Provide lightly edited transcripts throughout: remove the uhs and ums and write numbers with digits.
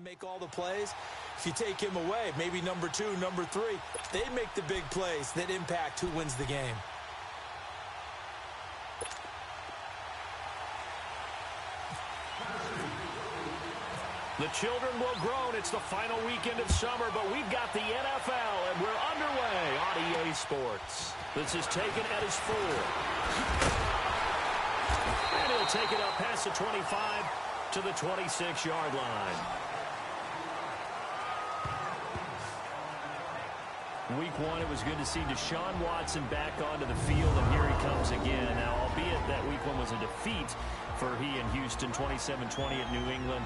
make all the plays. If you take him away, maybe number 2, number 3, they make the big plays that impact who wins the game. The children will groan. It's the final weekend of summer, but we've got the NFL, and we're underway on EA Sports. This is taken at his 4. And he'll take it up past the 25 to the 26-yard line. Week 1, it was good to see Deshaun Watson back onto the field, and here he comes again. Now, albeit that Week 1 was a defeat for he and Houston, 27-20 at New England.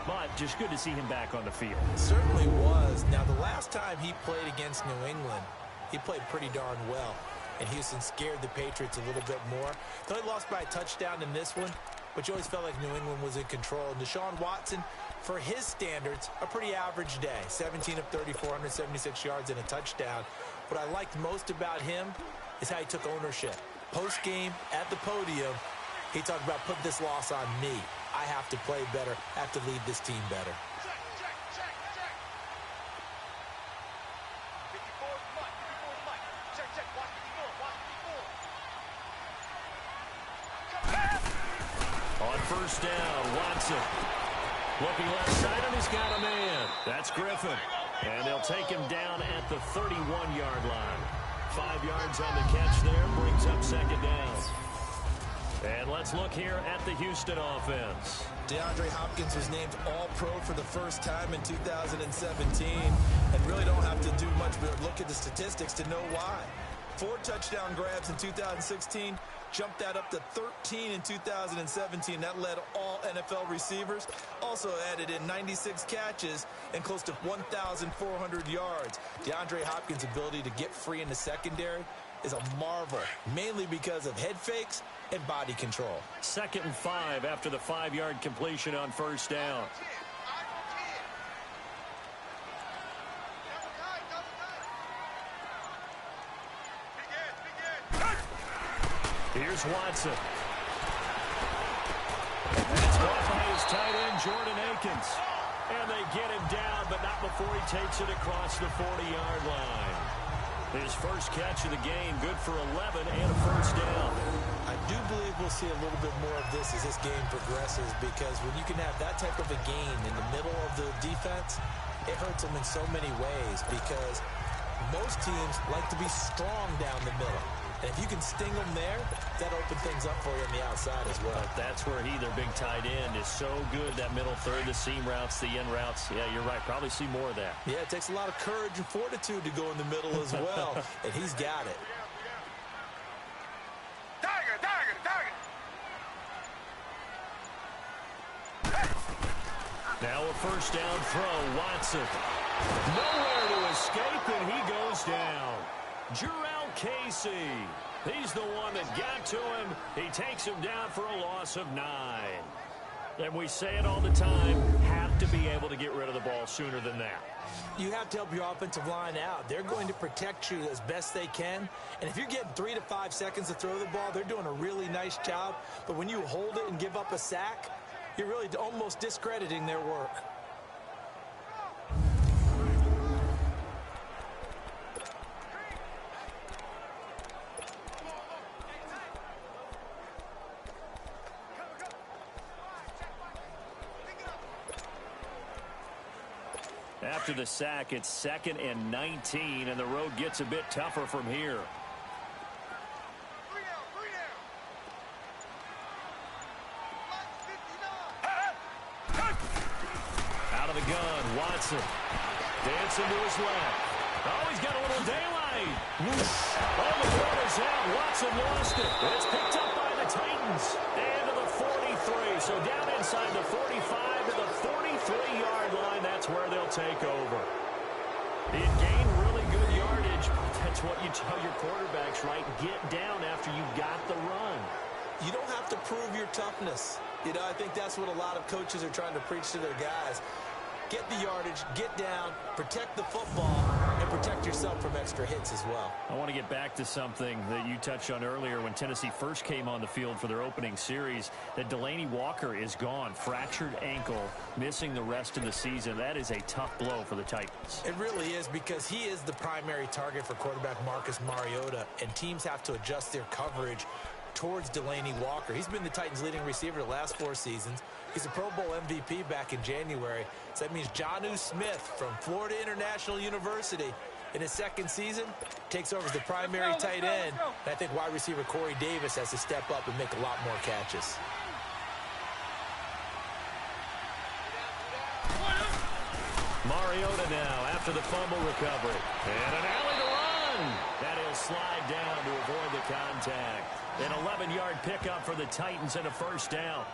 But just good to see him back on the field. It certainly was. Now, the last time he played against New England, he played pretty darn well. And Houston scared the Patriots a little bit more. They only lost by a touchdown in this one, but you always felt like New England was in control. And Deshaun Watson, for his standards, a pretty average day. 17 of 34, 176 yards and a touchdown. What I liked most about him is how he took ownership. Post-game, at the podium, he talked about, put this loss on me. I have to play better, I have to lead this team better. On first down, Watson. Looking left side, and he's got a man. That's Griffin. And they'll take him down at the 31-yard line. 5 yards on the catch there, brings up second down. And let's look here at the Houston offense. DeAndre Hopkins was named All-Pro for the first time in 2017, and really don't have to do much but look at the statistics to know why. 4 touchdown grabs in 2016, jumped that up to 13 in 2017. That led all NFL receivers. Also added in 96 catches and close to 1,400 yards. DeAndre Hopkins' ability to get free in the secondary is a marvel, mainly because of head fakes and body control. 2nd and 5 after the 5-yard completion on first down. Here's Watson. It's caught by his tight end, Jordan Akins. And they get him down, but not before he takes it across the 40-yard line. His first catch of the game, good for 11 and a first down. I do believe we'll see a little bit more of this as this game progresses, because when you can have that type of a gain in the middle of the defense, it hurts them in so many ways, because most teams like to be strong down the middle. And if you can sting them there, that opens things up for you on the outside as well. That's where their big tight end, is so good, that middle third, the seam routes, the in routes. Yeah, you're right. Probably see more of that. Yeah, it takes a lot of courage and fortitude to go in the middle as well, and he's got it. Now a first down throw, Watson. Nowhere to escape, and he goes down. Jurrell Casey. He's the one that got to him. He takes him down for a loss of 9. And we say it all the time, have to be able to get rid of the ball sooner than that. You have to help your offensive line out. They're going to protect you as best they can. And if you're getting 3 to 5 seconds to throw the ball, they're doing a really nice job. But when you hold it and give up a sack, you're really almost discrediting their work. After the sack, it's 2nd and 19, and the road gets a bit tougher from here. Out of the gun, Watson. Dancing to his left. Oh, he's got a little daylight. Oh, the ball is out. Watson lost it. It's picked up by the Titans. And to the 43. So down inside the 45 to the 43-yard line. That's where they'll take over. It gained really good yardage. That's what you tell your quarterbacks, right? Get down after you got the run. You don't have to prove your toughness. You know, I think that's what a lot of coaches are trying to preach to their guys. Get the yardage, get down, protect the football, and protect yourself from extra hits as well. I want to get back to something that you touched on earlier when Tennessee first came on the field for their opening series, that Delaney Walker is gone. Fractured ankle, missing the rest of the season. That is a tough blow for the Titans. It really is, because he is the primary target for quarterback Marcus Mariota, and teams have to adjust their coverage towards Delaney Walker. He's been the Titans' leading receiver the last 4 seasons. He's a Pro Bowl MVP back in January. So that means Jonnu Smith from Florida International University in his second season takes over as the primary tight end. And I think wide receiver Corey Davis has to step up and make a lot more catches. Mariota now after the fumble recovery. And an alley to run. And he'll slide down to avoid the contact. An 11-yard pickup for the Titans and a first down.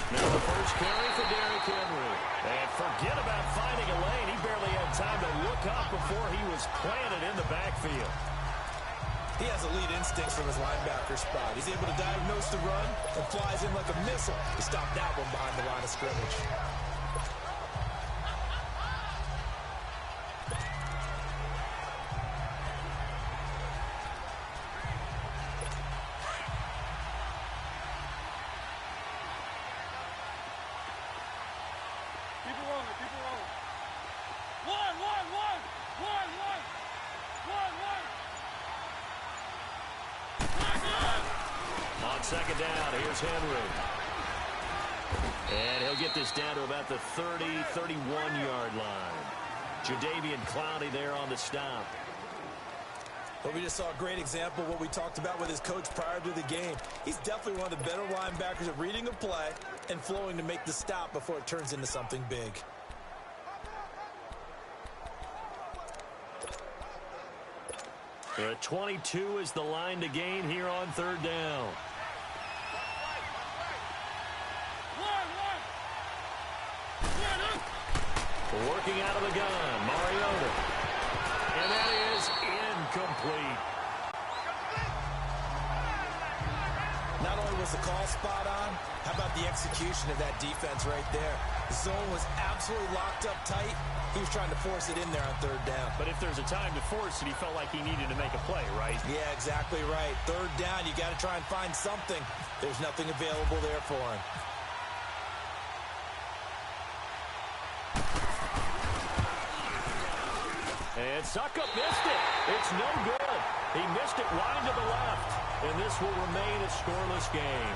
Now the first carry for Derrick Henry. And forget about finding a lane. He barely had time to look up before he was planted in the backfield. He has elite instincts from his linebacker spot. He's able to diagnose the run and flies in like a missile to stop that one behind the line of scrimmage. Second down, here's Henry. And he'll get this down to about the 30, 31-yard line. Jadeveon Clowney there on the stop. But we just saw a great example of what we talked about with his coach prior to the game. He's definitely one of the better linebackers at reading a play and flowing to make the stop before it turns into something big. The 22 is the line to gain here on third down. Working out of the gun, Mariota. And that is incomplete. Not only was the call spot on, how about the execution of that defense right there? The zone was absolutely locked up tight. He was trying to force it in there on third down. But if there's a time to force it, he felt like he needed to make a play, right? Yeah, exactly right. Third down, you got to try and find something. There's nothing available there for him. And Suckup missed it. It's no good. He missed it wide to the left. And this will remain a scoreless game.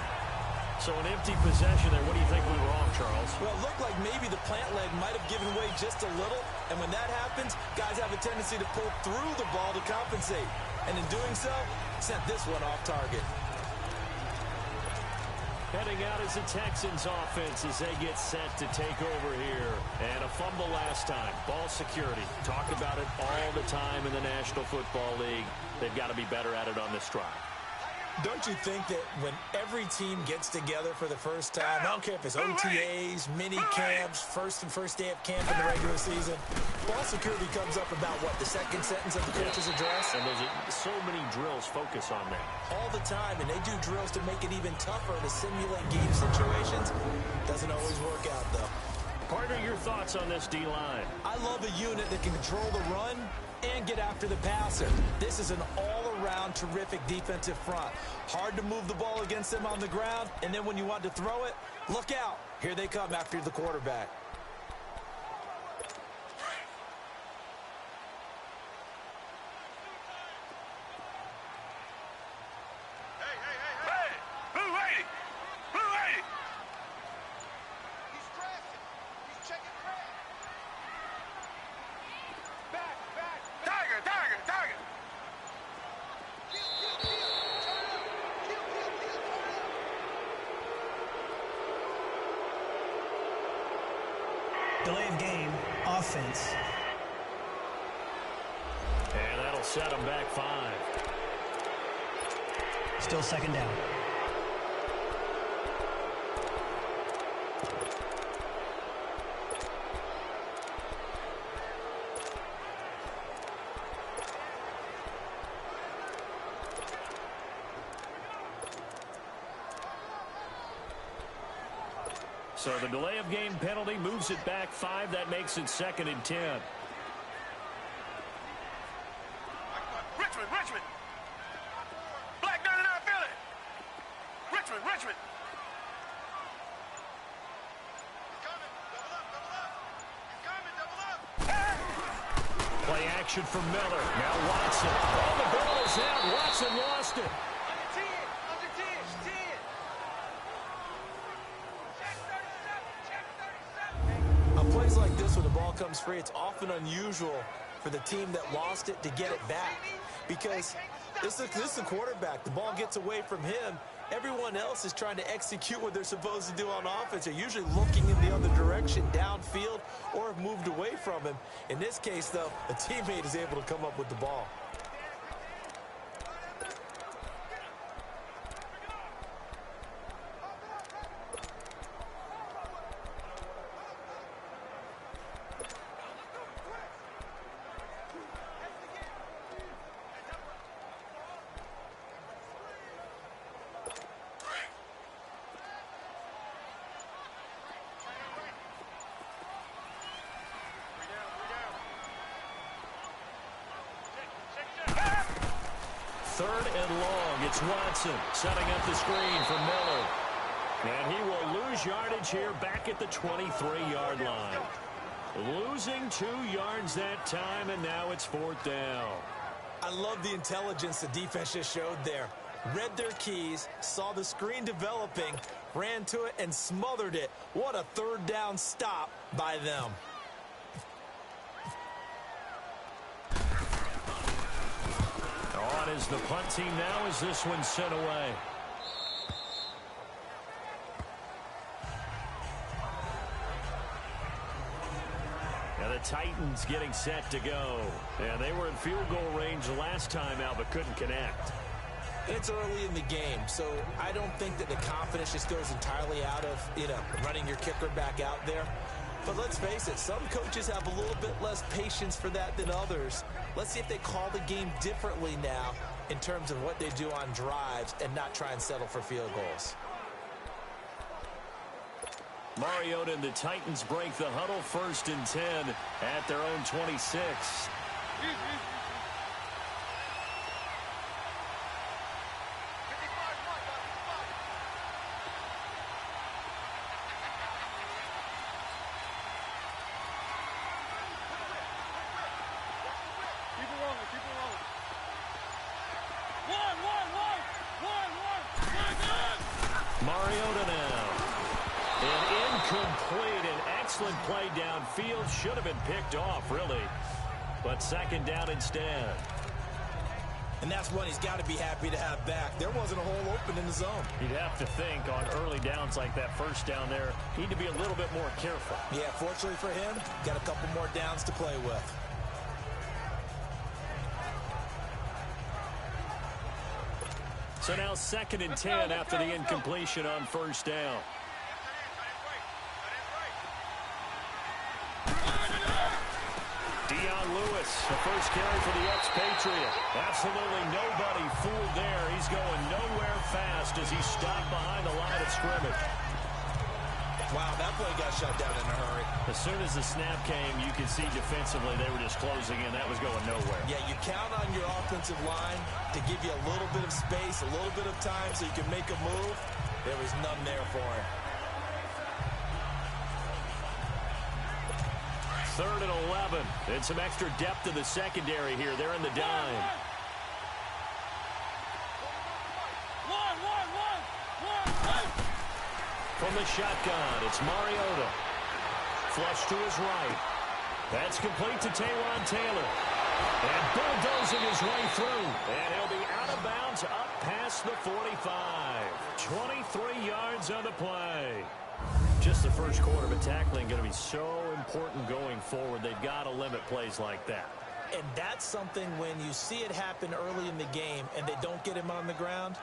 So an empty possession there. What do you think went wrong, Charles? Well, it looked like maybe the plant leg might have given way just a little. And when that happens, guys have a tendency to pull through the ball to compensate. And in doing so, sent this one off target. Heading out is the Texans offense as they get set to take over here. And a fumble last time. Ball security. Talk about it all the time in the National Football League. They've got to be better at it on this drive. Don't you think that when every team gets together for the first time, I don't care if it's OTAs, mini camps, first day of camp in the regular season, ball security comes up about what, the second sentence of the coach's address? And there's so many drills focus on that. All the time, and they do drills to make it even tougher to simulate game situations. Doesn't always work out, though. Partner, your thoughts on this D-line? I love a unit that can control the run and get after the passer. This is an all-around terrific defensive front. Hard to move the ball against them on the ground, and then when you want to throw it, look out. Here they come after the quarterback. delay of game, offense. And that'll set them back 5. Still second down. So the delay of game penalty moves it back 5. That makes it 2nd and 10. Richmond. Black 99 Philly. Richmond. Play action from Miller. Now Watson. Oh, the ball is out. Watson lost it. Under 10. On plays like this, when the ball comes free, it's often unusual for the team that lost it to get it back. Because this is the quarterback. The ball gets away from him. Everyone else is trying to execute what they're supposed to do on offense. They're usually looking in the other direction, downfield, or have moved away from him. In this case, though, a teammate is able to come up with the ball. Third and long. It's Watson setting up the screen for Miller. And he will lose yardage here back at the 23-yard line. Losing 2 yards that time, and now it's 4th down. I love the intelligence the defense just showed there. Read their keys, saw the screen developing, ran to it, and smothered it. What a 3rd down stop by them. On is the punt team now as this one's sent away. And the Titans getting set to go. And they were in field goal range the last time out but couldn't connect. It's early in the game, so I don't think that the confidence just goes entirely out of, running your kicker back out there. But let's face it, some coaches have a little bit less patience for that than others. Let's see if they call the game differently now in terms of what they do on drives and not try and settle for field goals. Mariota and the Titans break the huddle, 1st and 10 at their own 26. Mariota now. An incomplete and excellent play downfield. Should have been picked off, really. But 2nd down instead. And that's one he's got to be happy to have back. There wasn't a hole open in the zone. You'd have to think on early downs like that, 1st down there, need to be a little bit more careful. Yeah, fortunately for him, got a couple more downs to play with. So now 2nd and 10 after the incompletion on 1st down. Lewis, the first carry for the expatriate. Absolutely nobody fooled there. He's going nowhere fast as he's stopped behind the line of scrimmage. Wow, that play got shut down in a hurry. As soon as the snap came, you could see defensively they were just closing in. That was going nowhere. Yeah, you count on your offensive line to give you a little bit of space, a little bit of time so you can make a move. There was none there for him. 3rd and 11. And some extra depth in the secondary here. They're in the dime. From the shotgun, it's Mariota. Flush to his right. That's complete to Taywan Taylor. And bulldozing his way through. And he'll be out of bounds up past the 45. 23 yards on the play. Just the first quarter, but tackling going to be so important going forward. They've got to limit plays like that. And that's something when you see it happen early in the game and they don't get him on the ground,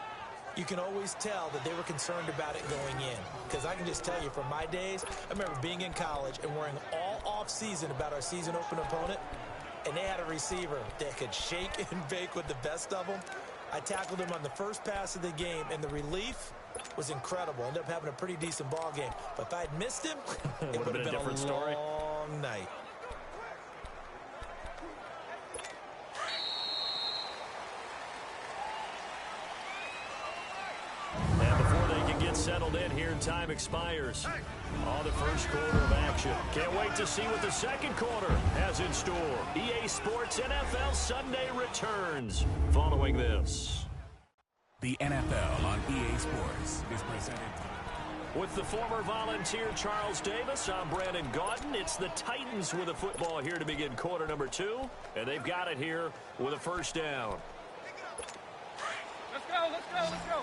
you can always tell that they were concerned about it going in. Because I can just tell you from my days, I remember being in college and worrying all off-season about our season open opponent, and they had a receiver that could shake and bake with the best of them. I tackled him on the first pass of the game, and the relief was incredible. Ended up having a pretty decent ball game. But if I had missed him, it would have been a different story. Long night. And before they can get settled in here, time expires on the first quarter of action. Can't wait to see what the second quarter has in store. EA Sports NFL Sunday returns following this. The NFL on EA Sports is presented. With the former Volunteer Charles Davis, I'm Brandon Gaudin. It's the Titans with the football here to begin quarter number 2. And they've got it here with a first down. Let's go, let's go, let's go.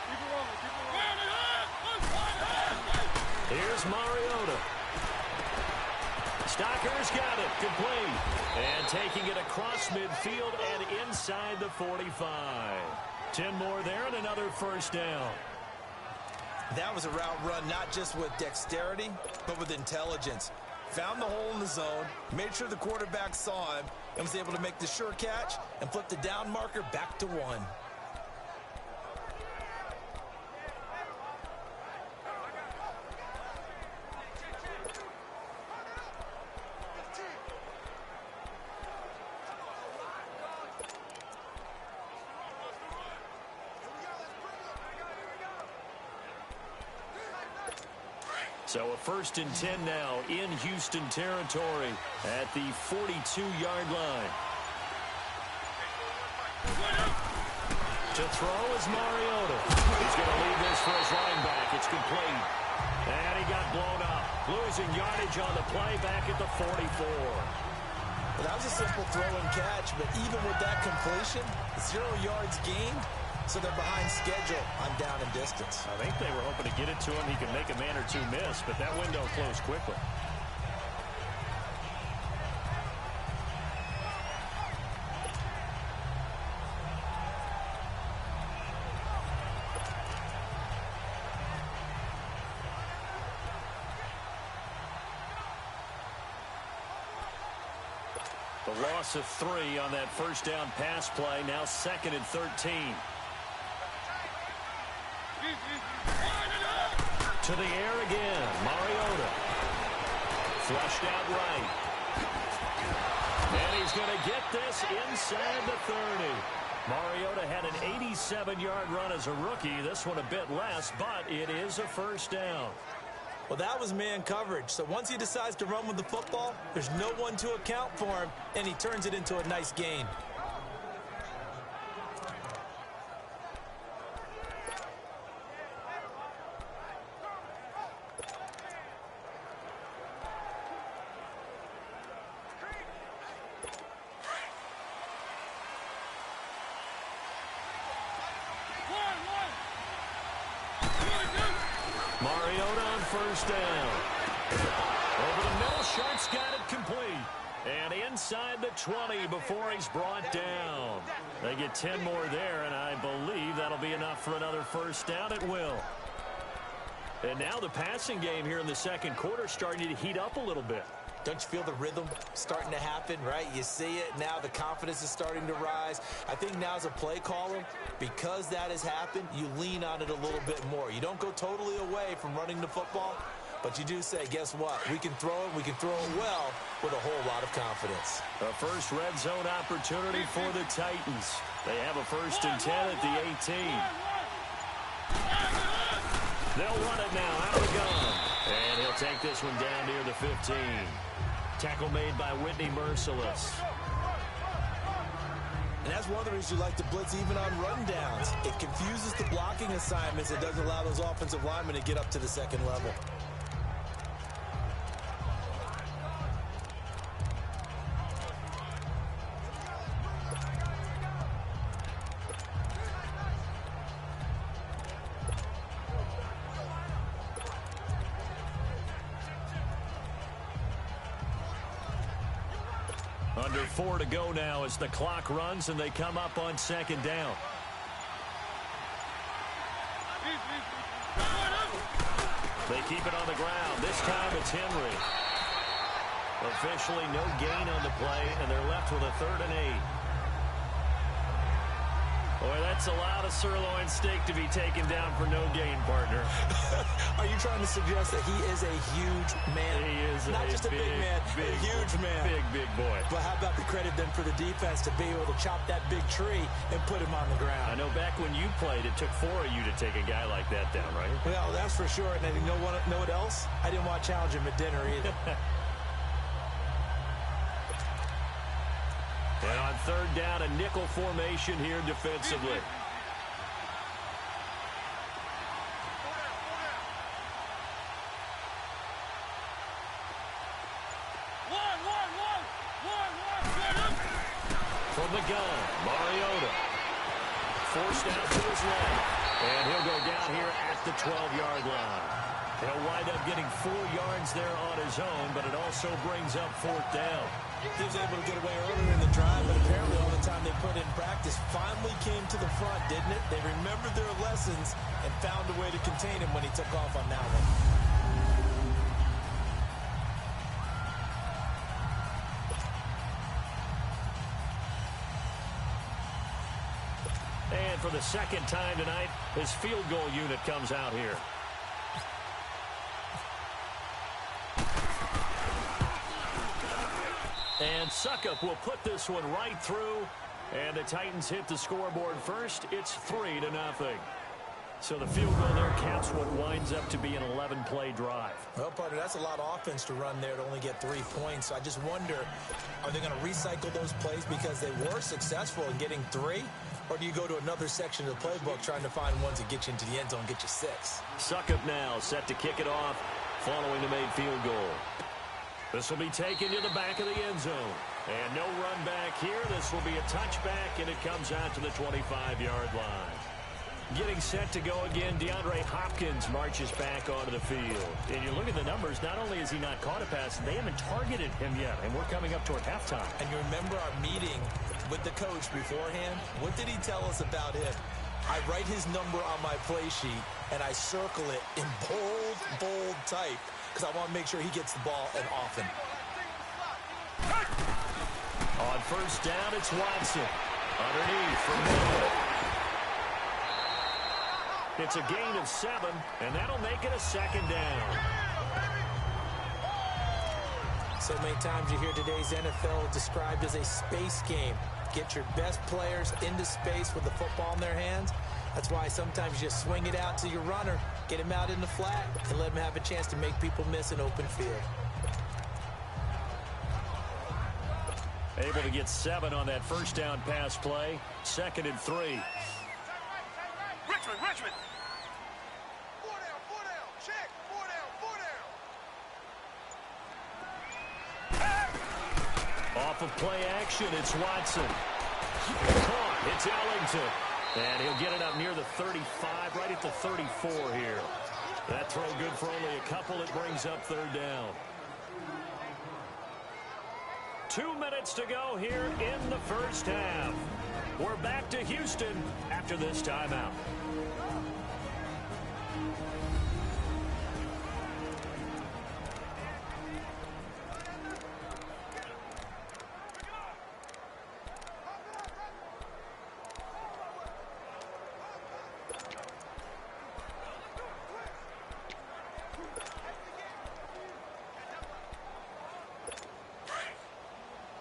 Keep it rolling, keep it rolling. Here's Mariota. Stocker's got it, complete. And taking it across midfield and inside the 45. 10 more there and another first down. That was a route run not just with dexterity, but with intelligence. Found the hole in the zone, made sure the quarterback saw him, and was able to make the sure catch and flip the down marker back to 1. So a 1st and 10 now in Houston territory at the 42-yard line. To throw is Mariota. He's going to leave this for his running back. It's complete. And he got blown up. Losing yardage on the play back at the 44. Well, that was a simple throw and catch, but even with that completion, 0 yards gained. So they're behind schedule on down and distance. I think they were hoping to get it to him. He could make a man or two miss, but that window closed quickly. The loss of 3 on that first down pass play. Now 2nd and 13. To the air again. Mariota. Flushed out right. And he's going to get this inside the 30. Mariota had an 87-yard run as a rookie. This one a bit less, but it is a first down. Well, that was man coverage. So once he decides to run with the football, there's no one to account for him, and he turns it into a nice gain. Mariota on first down. Over the middle, Sharp's got it complete. And inside the 20 before he's brought down. They get 10 more there, and I believe that'll be enough for another first down. It will. And now the passing game here in the second quarter starting to heat up a little bit. Don't you feel the rhythm starting to happen, right? You see it now. The confidence is starting to rise. I think now as a play caller, because that has happened, you lean on it a little bit more. You don't go totally away from running the football, but you do say, guess what? We can throw it. We can throw it well with a whole lot of confidence. A first red zone opportunity for the Titans. They have a 1st and 10 at the 18. They'll run it now out of the gun. And he'll take this one down near the 15. Tackle made by Whitney Merciless. And that's one of the reasons you like to blitz even on rundowns. It confuses the blocking assignments. It doesn't allow those offensive linemen to get up to the second level. Under 4 to go now as the clock runs and they come up on second down. They keep it on the ground. This time it's Henry. Officially no gain on the play, and they're left with a 3rd and 8. Boy, that's a lot of sirloin steak to be taken down for no gain, partner. Are you trying to suggest that he is a huge man? He is not just a big man, a huge man. Big boy. But how about the credit then for the defense to be able to chop that big tree and put him on the ground? I know back when you played, it took 4 of you to take a guy like that down, right? Well, that's for sure. And you know what else? I didn't want to challenge him at dinner either. And on 3rd down, a nickel formation here defensively. From the gun, Mariota. Forced out to his left. And he'll go down here at the 12-yard line. He'll wind up getting 4 yards there on his own, but it also brings up 4th down. He was able to get away earlier in the drive, but apparently all the time they put in practice finally came to the front, didn't it? They remembered their lessons and found a way to contain him when he took off on that one. And for the 2nd time tonight, his field goal unit comes out here. And Suckup will put this one right through. And the Titans hit the scoreboard first. It's 3-0. So the field goal there caps what winds up to be an 11-play drive. Well, partner, that's a lot of offense to run there to only get 3 points. So I just wonder, are they going to recycle those plays because they were successful in getting 3? Or do you go to another section of the playbook trying to find ones that get you into the end zone and get you 6? Suckup now set to kick it off following the made field goal. This will be taken to the back of the end zone. And no run back here. This will be a touchback, and it comes out to the 25-yard line. Getting set to go again, DeAndre Hopkins marches back onto the field. And you look at the numbers, not only has he not caught a pass, they haven't targeted him yet, and we're coming up toward halftime. And you remember our meeting with the coach beforehand? What did he tell us about him? I write his number on my play sheet, and I circle it in bold type, because I want to make sure he gets the ball and often. On 1st down, it's Watson. Underneath for Miller. It's a gain of 7, and that'll make it a 2nd down. So many times you hear today's NFL described as a space game. Get your best players into space with the football in their hands. That's why sometimes you just swing it out to your runner, get him out in the flat, and let him have a chance to make people miss an open field. Able to get 7 on that 1st down pass play. 2nd and 3. Richmond. 4 down. Check. 4 down. Off of play action, it's Watson. Caught. It's Ellington. And he'll get it up near the 35, right at the 34 here. That throw good for only a couple. It brings up 3rd down. 2 minutes to go here in the 1st half. We're back to Houston after this timeout.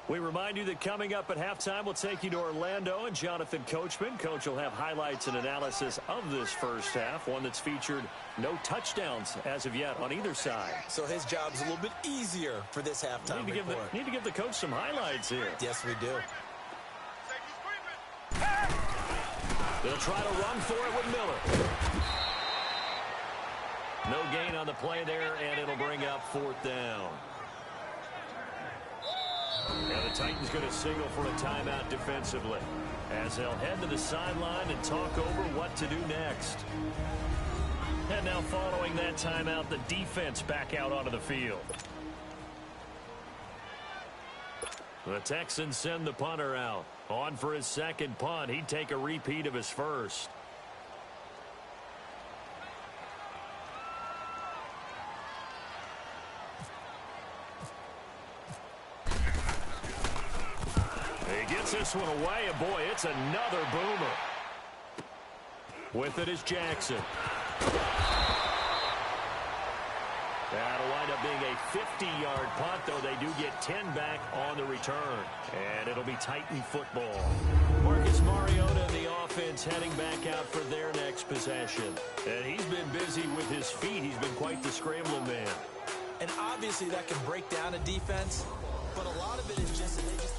We remind you that coming up at halftime, we'll take you to Orlando and Jonathan Coachman. Coach will have highlights and analysis of this 1st half, one that's featured no touchdowns as of yet on either side. So his job's a little bit easier for this halftime report. Need to give the coach some highlights here. Yes, we do. They'll try to run for it with Miller. No gain on the play there, and it'll bring up 4th down. Now the Titans going to signal for a timeout defensively as they'll head to the sideline and talk over what to do next. And now following that timeout, the defense back out onto the field. The Texans send the punter out. On for his second punt. He'd take a repeat of his first. He gets this one away, and boy, it's another boomer. With it is Jackson. That'll wind up being a 50-yard punt, though they do get 10 back on the return. And it'll be Titan football. Marcus Mariota and the offense heading back out for their next possession. And he's been busy with his feet. He's been quite the scrambling man. And obviously that can break down a defense, but a lot of it is just that they just...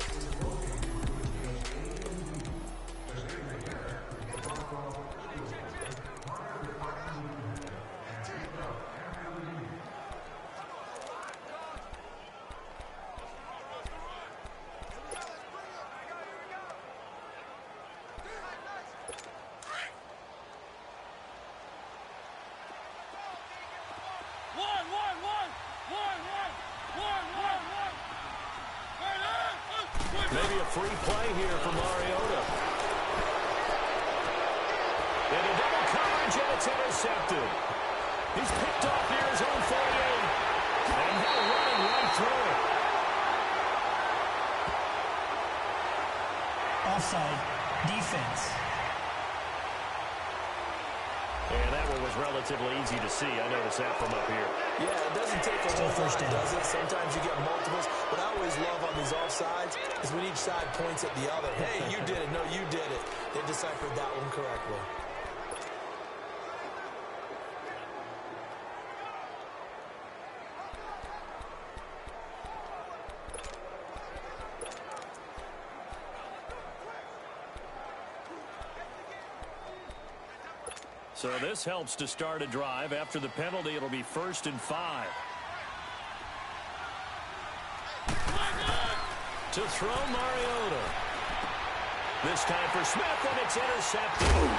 Maybe a free play here for Mariota. And a double coverage, and it's intercepted. He's picked off near his own 48. And he'll run him right through it. Offside. Defense. And that one was relatively easy to see. I noticed that from up here. Yeah, it doesn't take a whole first lot, down. does it? Sometimes you get multiples. What I always love on these offsides is when each side points at the other. Hey, you did it. No, you did it. They deciphered that one correctly. So this helps to start a drive. After the penalty, it'll be 1st and 5. To throw Mariota. This time for Smith, and it's intercepted.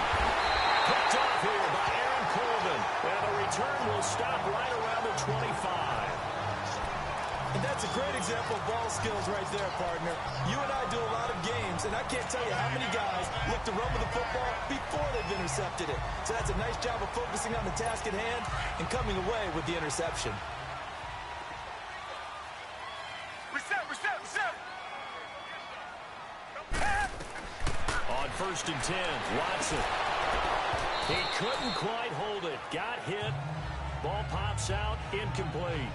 Picked off here by Aaron Colvin. And the return will stop right around the 25. And that's a great example of ball skills right there, partner. You and I do a lot of games, and I can't tell you how many guys look to run with the football before they've intercepted it. So that's a nice job of focusing on the task at hand and coming away with the interception. Reset. On 1st and 10, Watson. He couldn't quite hold it. Got hit. Ball pops out, incomplete.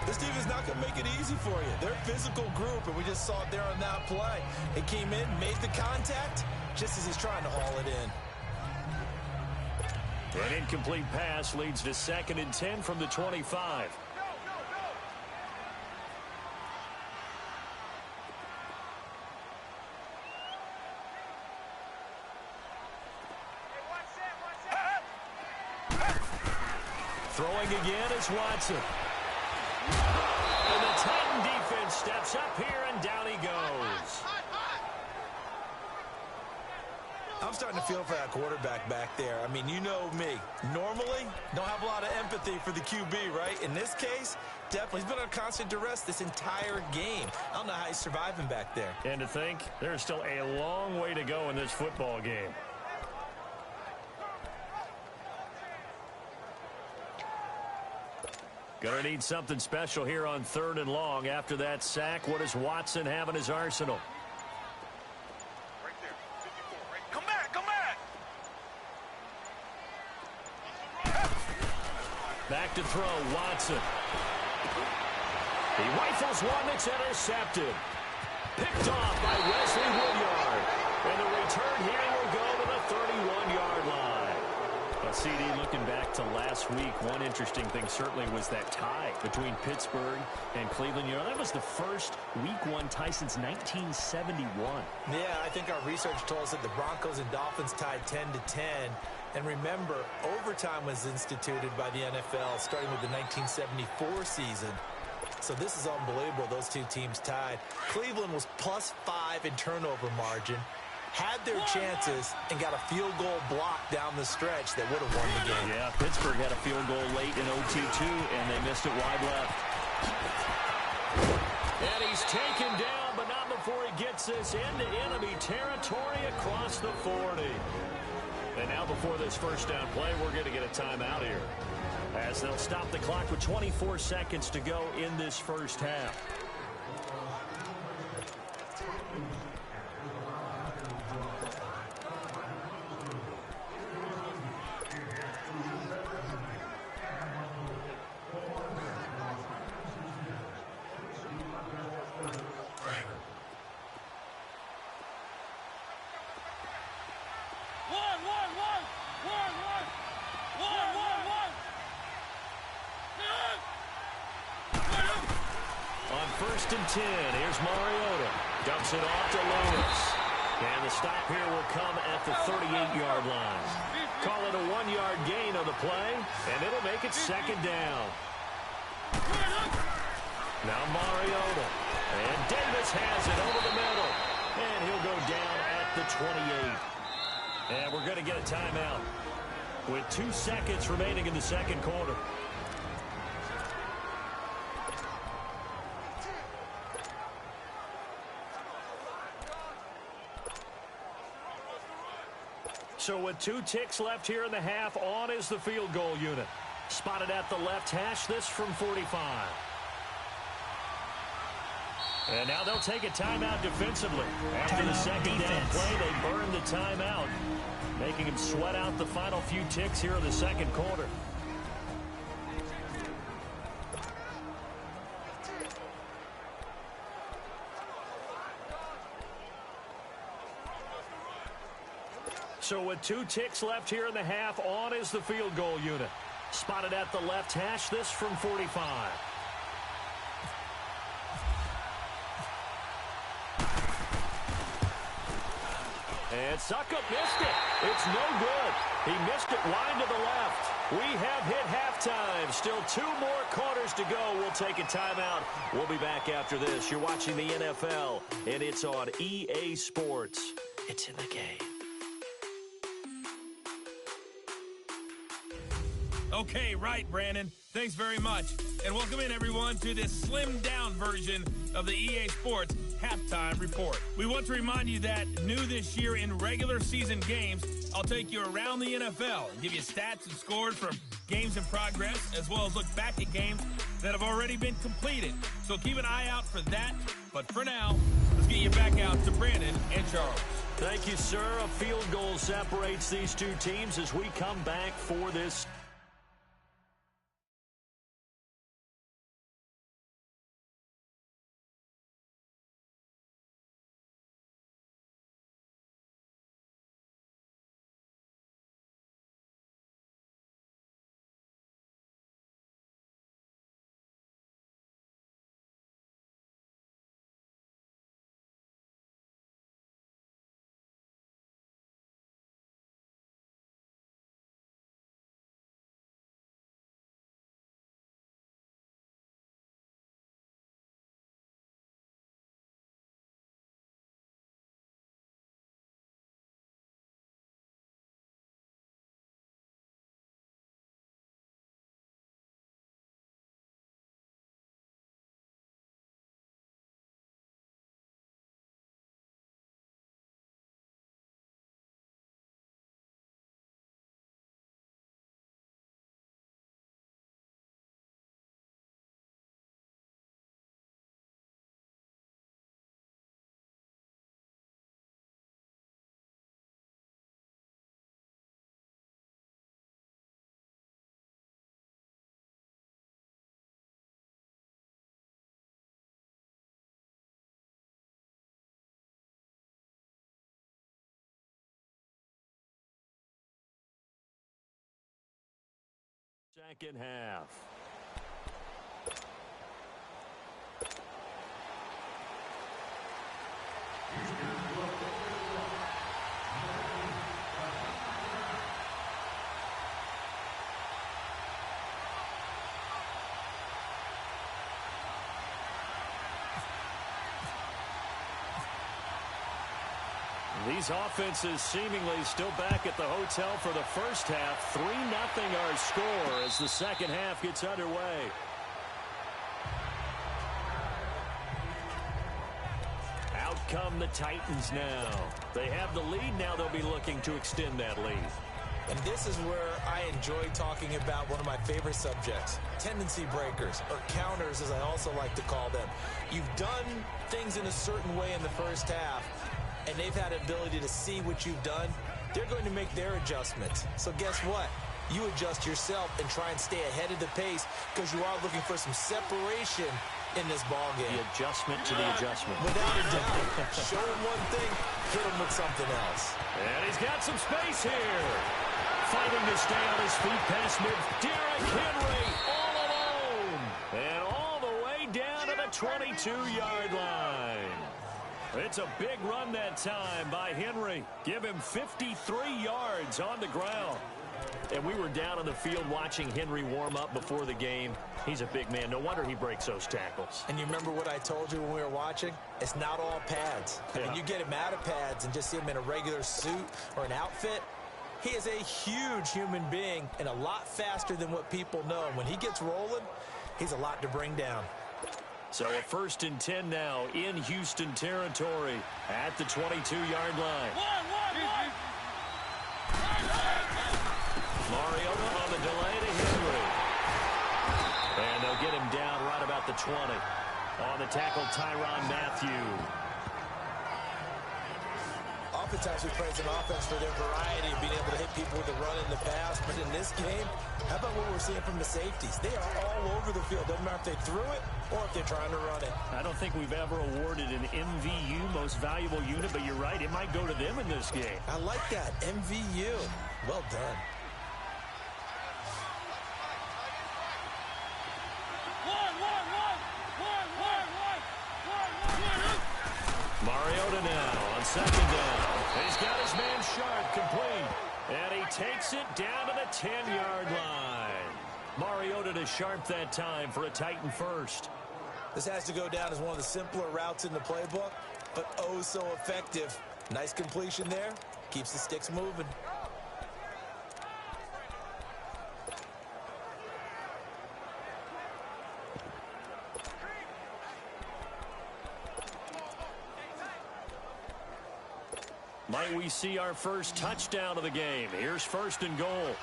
This team is not going to make it easy for you. They're a physical group, and we just saw it there on that play. It came in, made the contact, just as he's trying to haul it in. An incomplete pass leads to 2nd and 10 from the 25. Throwing again is Watson. And the Titan defense steps up here, and down he goes. I'm starting to feel for that quarterback back there. I mean, you know me. Normally, don't have a lot of empathy for the QB, right? In this case, definitely. He's been on constant duress this entire game. I don't know how he's surviving back there. And to think, there's still a long way to go in this football game. Gonna need something special here on 3rd and long. After that sack, what does Watson have in his arsenal? Right there. 54. Right. Come back. Back to throw, Watson. He rifles one that's intercepted. Picked off by Wesley Woodyard. And the return here will go to the 31-yard line. CD, looking back to last week, one interesting thing certainly was that tie between Pittsburgh and Cleveland. You know, that was the first Week 1 tie since 1971. Yeah, I think our research told us that the Broncos and Dolphins tied 10-10. And remember, overtime was instituted by the NFL starting with the 1974 season. So this is unbelievable, those two teams tied. Cleveland was +5 in turnover margin, had their chances, and got a field goal block down the stretch that would have won the game. Yeah, Pittsburgh had a field goal late in OT2, and they missed it wide left. And he's taken down, but not before he gets this into enemy territory across the 40. And now before this first down play, we're going to get a timeout here, as they'll stop the clock with 24 seconds to go in this first half. First and 10. Here's Mariota. Dumps it off to Lewis. And the stop here will come at the 38-yard line. Call it a 1-yard gain on the play, and it'll make it second down. Now Mariota. And Davis has it over the middle. And he'll go down at the 28. And we're going to get a timeout with 2 seconds remaining in the second quarter. So with 2 ticks left here in the half, on is the field goal unit. Spotted at the left hash, this from 45. And now they'll take a timeout defensively. After the second down play, they burn the timeout, making him sweat out the final few ticks here in the second quarter. So with 2 ticks left here in the half, on is the field goal unit. Spotted at the left hash, this from 45. And Suckup missed it. It's no good. He missed it wide to the left. We have hit halftime. Still 2 more quarters to go. We'll take a timeout. We'll be back after this. You're watching the NFL, and it's on EA Sports. It's in the game. Okay, right, Brandon. Thanks very much. And welcome in, everyone, to this slimmed-down version of the EA Sports Halftime Report. We want to remind you that new this year in regular season games, I'll take you around the NFL and give you stats and scores from games in progress, as well as look back at games that have already been completed. So keep an eye out for that. But for now, let's get you back out to Brandon and Charles. Thank you, sir. A field goal separates these 2 teams as we come back for this. Second half. These offenses seemingly still back at the hotel for the first half. 3-0 our score as the second half gets underway. come the Titans now. They have the lead. Now they'll be looking to extend that lead. And this is where I enjoy talking about one of my favorite subjects, tendency breakers, or counters as I also like to call them. You've done things in a certain way in the first half, and they've had the ability to see what you've done. They're going to make their adjustments. So guess what? You adjust yourself and try and stay ahead of the pace because you are looking for some separation in this ball game. The adjustment to the adjustment. Without a doubt. Show him one thing, hit him with something else. And he's got some space here. Fighting to stay on his feet past mid. Derrick Henry all alone. And all the way down to the 22-yard line. It's a big run that time by Henry. Give him 53 yards on the ground. And we were down on the field watching Henry warm up before the game. He's a big man. No wonder he breaks those tackles. And you remember what I told you when we were watching? It's not all pads. Yeah. I mean, you get him out of pads and just see him in a regular suit or an outfit. He is a huge human being and a lot faster than what people know. And when he gets rolling, he's a lot to bring down. So a 1st and 10 now in Houston territory at the 22-yard line. Mariota on the delay to Henry. And they'll get him down right about the 20. On the tackle, Tyrann Mathieu. Oftentimes we praise an offense for their variety of being able to hit people with the run in the pass. But in this game, how about what we're seeing from the safeties? They are all over the field. Doesn't matter if they threw it or if they're trying to run it. I don't think we've ever awarded an MVU, most valuable unit, but you're right. It might go to them in this game. I like that. MVU. Well done. Mariota now on 2nd down. He's got his man Sharp complete. And he takes it down to the 10-yard line. Mariota to Sharp that time for a Titan first. This has to go down as one of the simpler routes in the playbook, but oh so effective. Nice completion there. Keeps the sticks moving. Might we see our first touchdown of the game? Here's 1st and goal.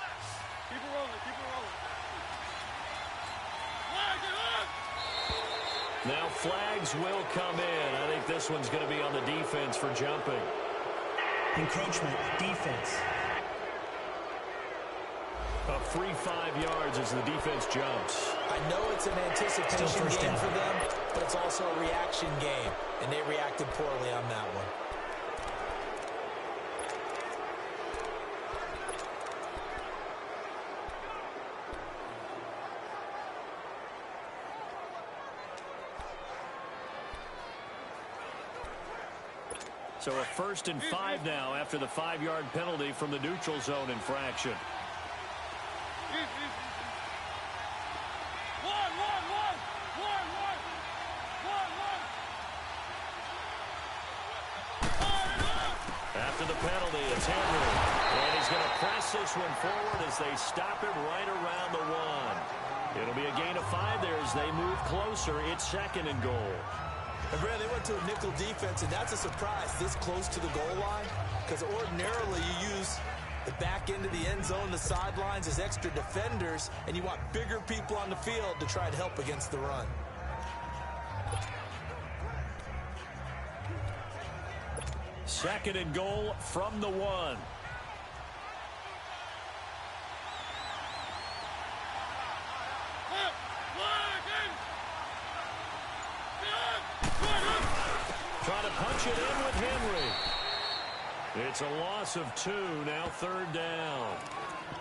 Keep it rolling, keep it rolling. Now flags will come in. I think this one's going to be on the defense for jumping. Encroachment, defense. A free 5 yards as the defense jumps. I know it's an anticipation Still first game down for them, but it's also a reaction game, and they reacted poorly on that one. So a 1st and 5 now after the 5-yard penalty from the neutral zone infraction. After the penalty, it's Henry. And he's going to press this one forward as they stop it right around the 1. It'll be a gain of 5 there as they move closer. It's 2nd and goal. And Brad, they went to a nickel defense, and that's a surprise this close to the goal line, because ordinarily you use the back end of the end zone, the sidelines as extra defenders, and you want bigger people on the field to try to help against the run. Second and goal from the 1. Trying to punch it in with Henry. It's a loss of 2, now 3rd down.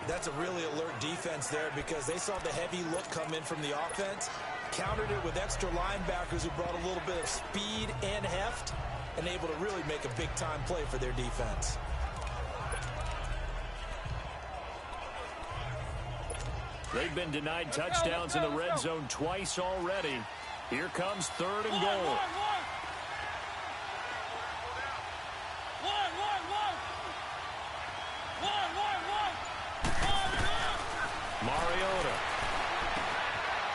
That's a really alert defense there because they saw the heavy look come in from the offense, countered it with extra linebackers who brought a little bit of speed and heft, and able to really make a big-time play for their defense. They've been denied touchdowns in the red zone twice already. Here comes 3rd and goal. Mariota.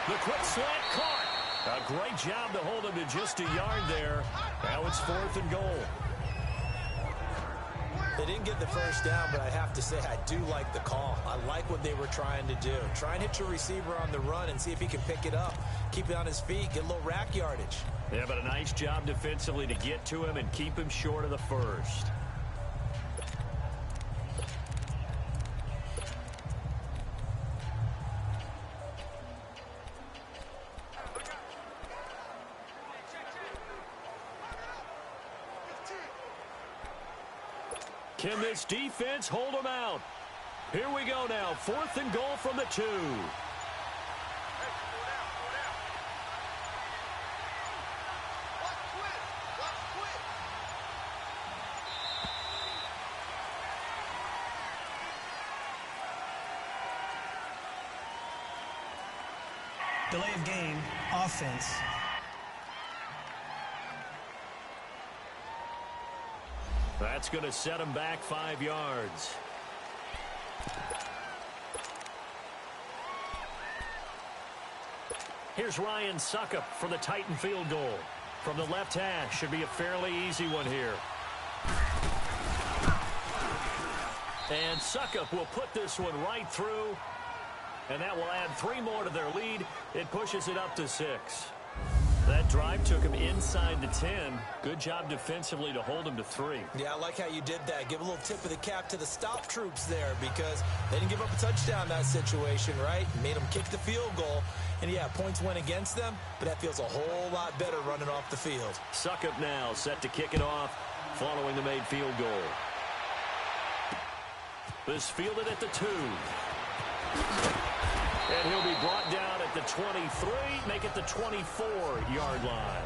The quick slant caught. A great job to hold him to just a yard there. Now it's 4th and goal. They didn't get the first down, but I have to say I do like the call. I like what they were trying to do. Try and hit your receiver on the run and see if he can pick it up. Keep it on his feet, get a little rack yardage. Yeah, but a nice job defensively to get to him and keep him short of the first. Can this defense hold them out? Here we go now. 4th and goal from the 2. Delay of game, offense. That's going to set him back 5 yards. Here's Ryan Suckup for the Titan field goal. From the left hash, should be a fairly easy one here. And Suckup will put this one right through. And that will add 3 more to their lead. It pushes it up to 6. That drive took him inside the 10. Good job defensively to hold him to 3. Yeah, I like how you did that. Give a little tip of the cap to the stop troops there because they didn't give up a touchdown in that situation, right? Made them kick the field goal. And, yeah, points went against them, but that feels a whole lot better running off the field. Suckup now set to kick it off following the made field goal. This fielded at the 2. And he'll be brought down at the 23, make it the 24-yard line.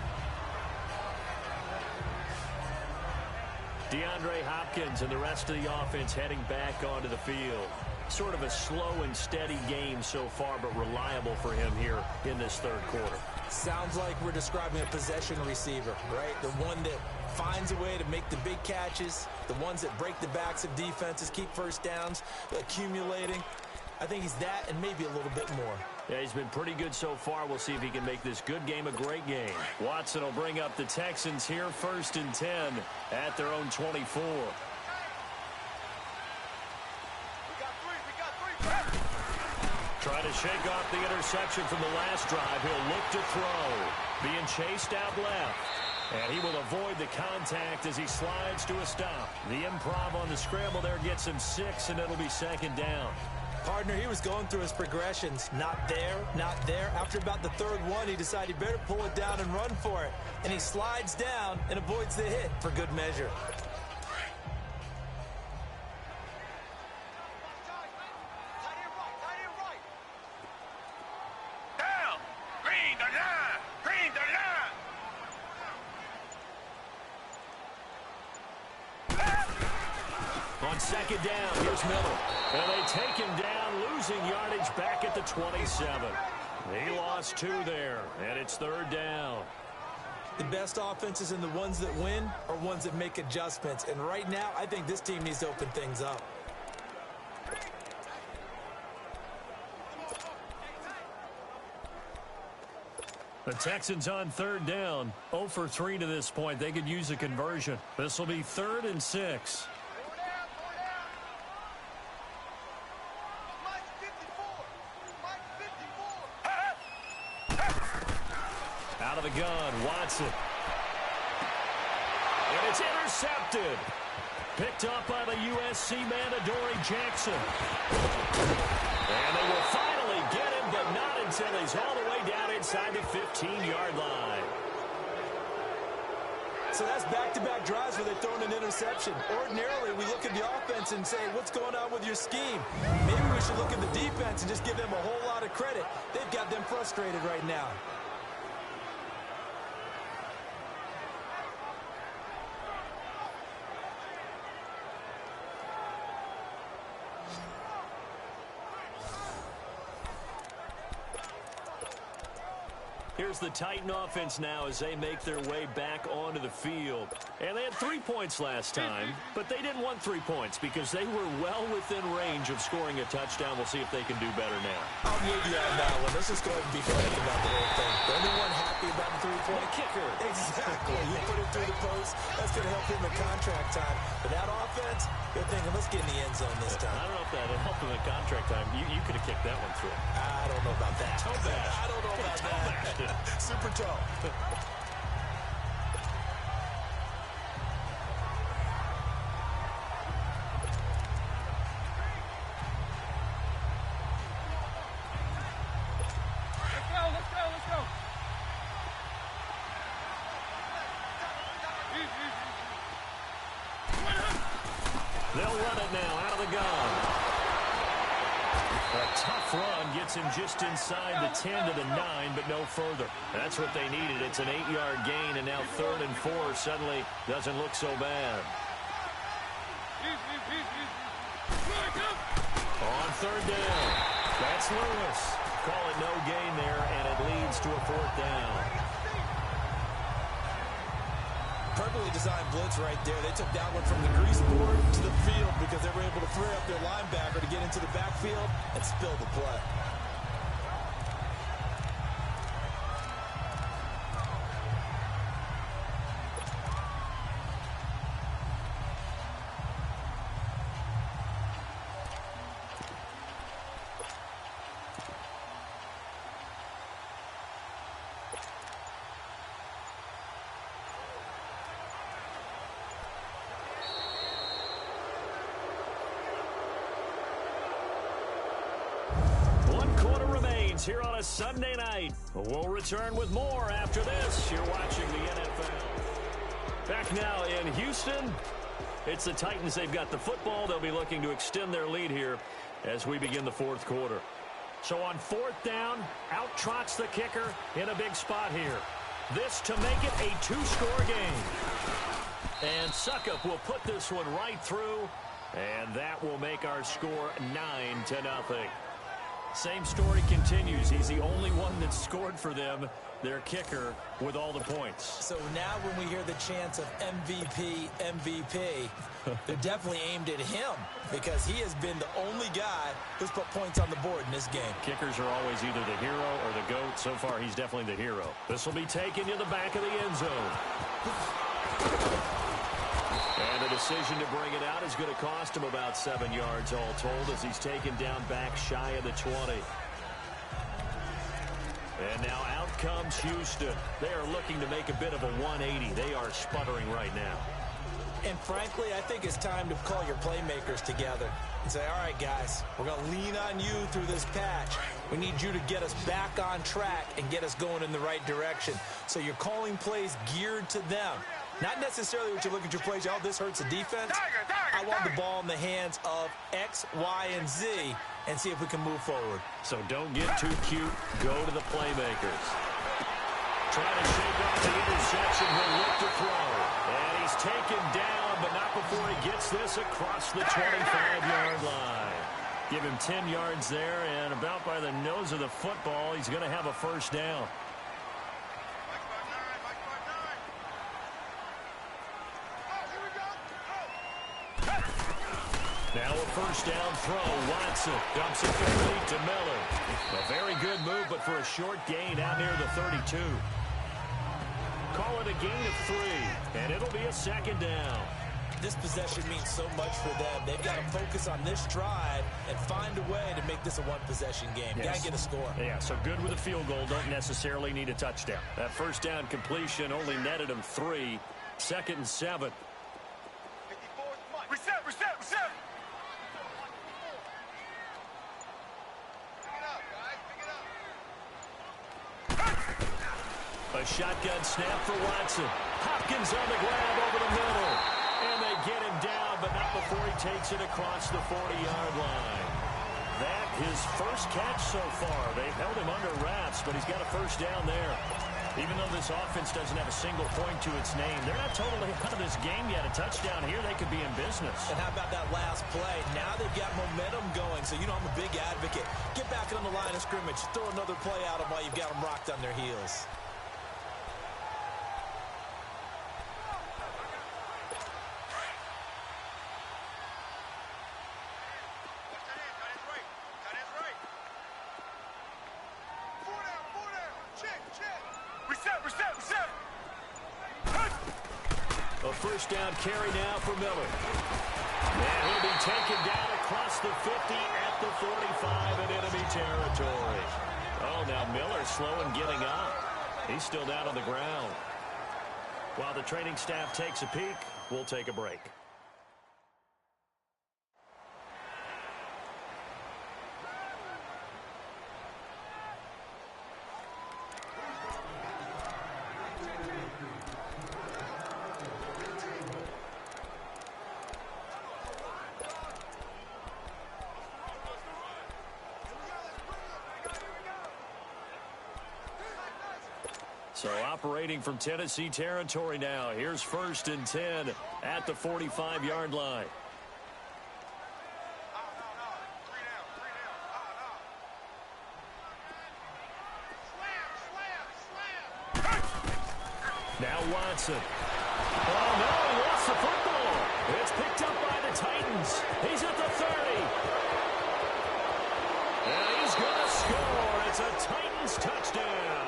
DeAndre Hopkins and the rest of the offense heading back onto the field. Sort of a slow and steady game so far, but reliable for him here in this 3rd quarter. Sounds like we're describing a possession receiver, right? The one that finds a way to make the big catches, the ones that break the backs of defenses, keep first downs, accumulating. I think he's that and maybe a little bit more. Yeah, he's been pretty good so far. We'll see if he can make this good game a great game. Watson will bring up the Texans here 1st and 10 at their own 24. Trying to shake off the interception from the last drive. He'll look to throw. Being chased out left. And he will avoid the contact as he slides to a stop. The improv on the scramble there gets him 6, and it'll be 2nd down. Partner, he was going through his progressions. Not there, not there. After about the 3rd one, he decided he better pull it down and run for it. And he slides down and avoids the hit for good measure. Down! Green the line! Green the line! On 2nd down, here's Miller. And they take him down, losing yardage back at the 27. He lost 2 there, and it's 3rd down. The best offenses and the ones that win are ones that make adjustments. And right now, I think this team needs to open things up. The Texans on 3rd down, 0 for 3 to this point. They could use a conversion. This will be 3rd and 6. Out of the gun, Watson. And it's intercepted. Picked up by the USC man, Adoree Jackson. And they will finally get him, but not until he's all the way down inside the 15-yard line. So that's back-to-back drives where they've thrown an interception. Ordinarily, we look at the offense and say, what's going on with your scheme? Maybe we should look at the defense and just give them a whole lot of credit. They've got them frustrated right now. Here's the Titan offense now as they make their way back onto the field. And they had 3 points last time, but they didn't want 3 points because they were well within range of scoring a touchdown. We'll see if they can do better now. I'm with you on that one. Let's just go ahead and be frank about the whole thing. The only one happy about the 3-point kicker. Exactly. You put it through the post. That's going to help him in contract time. But that offense, they're thinking, let's get in the end zone this time. I don't know if that helped him in contract time. You could have kicked that one through. I don't know about that. Toe bash. I don't know about that. Super toe. Let's go. They'll run it now out of the gun. A tough run gets him just inside the 10 to the 9, but no further. That's what they needed. It's an 8-yard gain, and now 3rd and 4 suddenly doesn't look so bad. On 3rd down, that's Lewis. Call it no gain there, and it leads to a 4th down. Perfectly designed blitz right there. They took that one from the grease board to the field because they were able to free up their linebacker to get into the backfield and spill the play. Here on a Sunday night. We'll return with more after this. You're watching the NFL. Back now in Houston. It's the Titans. They've got the football. They'll be looking to extend their lead here as we begin the 4th quarter. So on 4th down, out trots the kicker in a big spot here. This to make it a 2-score game. And Suckup will put this one right through, and that will make our score 9-0. Same story continues. He's the only one that scored for them, their kicker, with all the points. So now when we hear the chants of MVP, MVP, they're definitely aimed at him because he has been the only guy who's put points on the board in this game. Kickers are always either the hero or the GOAT. So far, he's definitely the hero. This will be taken to the back of the end zone. And the decision to bring it out is going to cost him about 7 yards all told as he's taken down back shy of the 20. And now out comes Houston. They are looking to make a bit of a 180. They are sputtering right now. And frankly, I think it's time to call your playmakers together and say, all right, guys, we're going to lean on you through this patch. We need you to get us back on track and get us going in the right direction. So you're calling plays geared to them. Not necessarily what you look at your plays, oh, this hurts the defense. I want the ball in the hands of X, Y, and Z and see if we can move forward. So don't get too cute. Go to the playmakers. Trying to shake off the interception. He'll look to throw. And he's taken down, but not before he gets this across the 25-yard line. Give him 10 yards there, and about by the nose of the football, he's going to have a 1st down. Now a 1st down throw. Watson dumps it complete to Miller. A very good move, but for a short gain out near the 32. Call it a gain of 3, and it'll be a 2nd down. This possession means so much for them. They've got to focus on this drive and find a way to make this a one-possession game. Yes. Got to get a score. Yeah, so good with a field goal. Don't necessarily need a touchdown. That 1st down completion only netted them 3. 2nd and 7. Reset. A shotgun snap for Watson. Hopkins on the grab over the middle. And they get him down, but not before he takes it across the 40-yard line. That his 1st catch so far. They've held him under wraps, but he's got a 1st down there. Even though this offense doesn't have a single point to its name, they're not totally out of this game yet. A touchdown here, they could be in business. And how about that last play? Now they've got momentum going, so you know I'm a big advocate. Get back on the line of scrimmage. Throw another play out of them while you've got them rocked on their heels. A first down carry now for Miller. And he'll be taken down across the 50 at the 45 in enemy territory. Oh, now Miller slow in getting up. He's still down on the ground. While the training staff takes a peek, we'll take a break. So operating from Tennessee territory now. Here's 1st and 10 at the 45-yard line. Now Watson. Oh, no, he lost the football. It's picked up by the Titans. He's at the 30. And he's going to score. It's a Titans touchdown.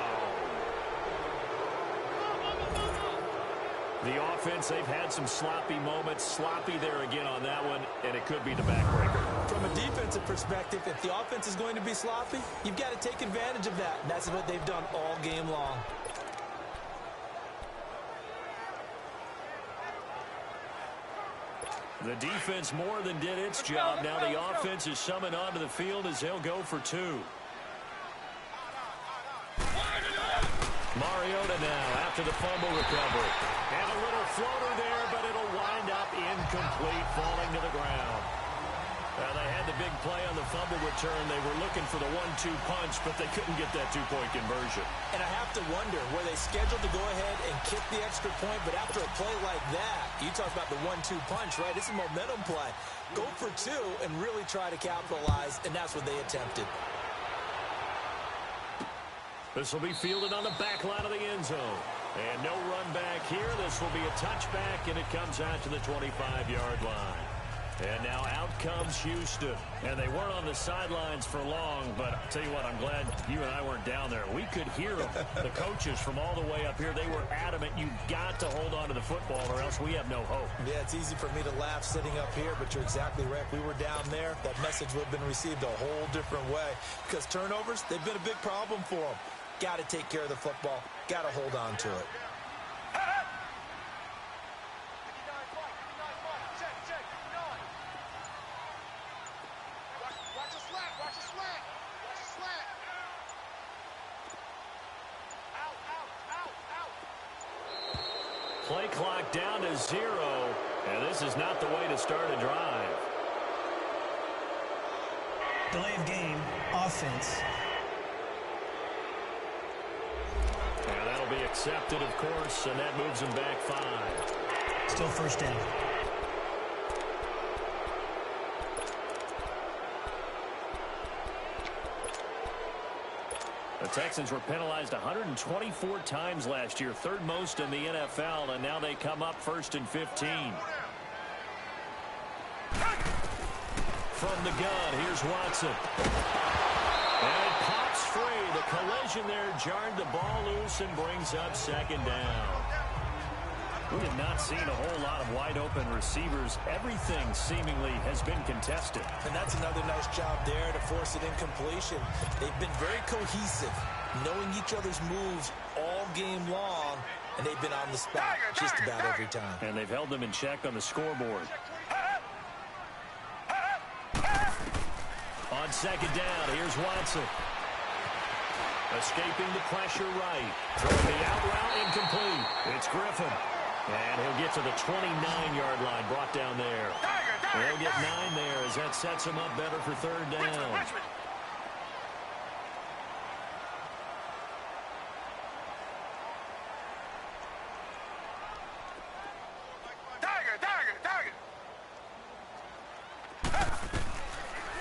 The offense, they've had some sloppy moments. Sloppy there again on that one, and it could be the backbreaker. From a defensive perspective, if the offense is going to be sloppy, you've got to take advantage of that. And that's what they've done all game long. The defense more than did its job. Now the offense is summoned onto the field as they'll go for 2. Mariota now after the fumble recovery. And a little floater there, but it'll wind up incomplete, falling to the ground. Well, they had the big play on the fumble return. They were looking for the 1-2 punch, but they couldn't get that two-point conversion. And I have to wonder, were they scheduled to go ahead and kick the extra point, but after a play like that, you talk about the 1-2 punch, right? This is a momentum play. Go for 2 and really try to capitalize, and that's what they attempted. This will be fielded on the back line of the end zone. And no run back here. This will be a touchback, and it comes out to the 25-yard line. And now out comes Houston. And they weren't on the sidelines for long, but I'll tell you what, I'm glad you and I weren't down there. We could hear them. The coaches from all the way up here, they were adamant, you've got to hold on to the football or else we have no hope. Yeah, it's easy for me to laugh sitting up here, but you're exactly right. If we were down there, that message would have been received a whole different way. Because turnovers, they've been a big problem for them. Got to take care of the football. Got to hold on to it. Play clock down to 0, and this is not the way to start a drive. Delay of game, offense. And that'll be accepted, of course, and that moves them back 5. Still first down. The Texans were penalized 124 times last year, 3rd most in the NFL, and now they come up 1st and 15. From the gun, here's Watson. And it pops free. The collision there jarred the ball loose and brings up 2nd down. We have not seen a whole lot of wide-open receivers. Everything seemingly has been contested. And that's another nice job there to force it incompletion. They've been very cohesive, knowing each other's moves all game long, and they've been on the spot just about every time. And they've held them in check on the scoreboard. On 2nd down, here's Watson. Escaping the pressure right. Throwing the out route incomplete. It's Griffin. And he'll get to the 29-yard line, brought down there. They'll get 9 there as that sets him up better for 3rd down.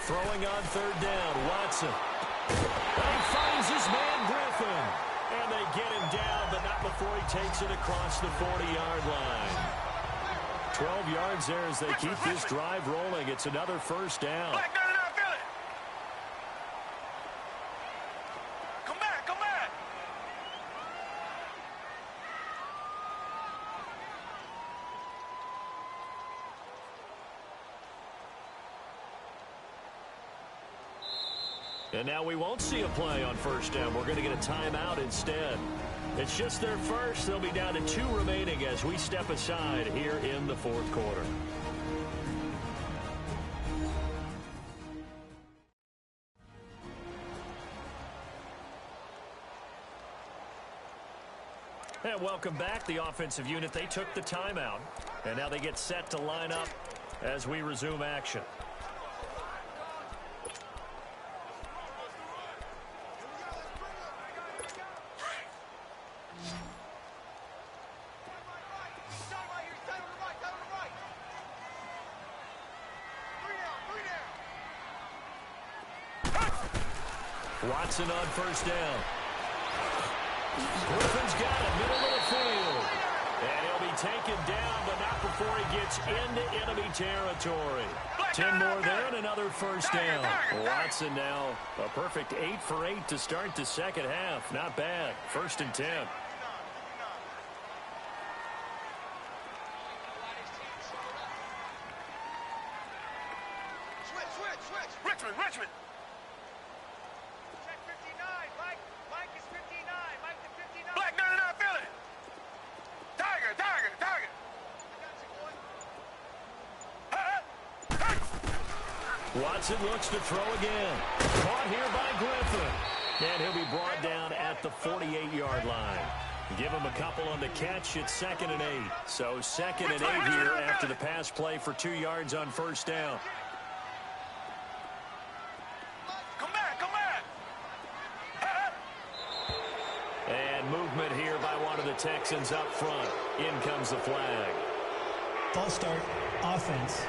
Throwing on third down, Watson. And he finds his man, Griffin. And they get him down, but not before he takes it across the 40-yard line. 12 yards there as they keep this drive rolling. It's another first down. Black, no, feel it. Come back, come back. And now we won't see a play on first down. We're going to get a timeout instead. It's just their first. They'll be down to 2 remaining as we step aside here in the fourth quarter. And welcome back. The offensive unit, they took the timeout. And now they get set to line up as we resume action. Watson on first down. Griffin's got it, middle of the field. And he'll be taken down, but not before he gets into enemy territory. 10 more there and another first down. Watson now a perfect 8 for 8 to start the second half. Not bad. 1st and 10. Richmond. Check 59. Mike is 59. Mike to 59. Black, no, feel it. Tiger. Watson looks to throw again. Caught here by Griffin. And he'll be brought down at the 48-yard line. Give him a couple on the catch. It's 2nd and 8. So 2nd and 8 here after the pass play for 2 yards on first down. Come back. And movement here by one of the Texans up front. In comes the flag. False start, offense.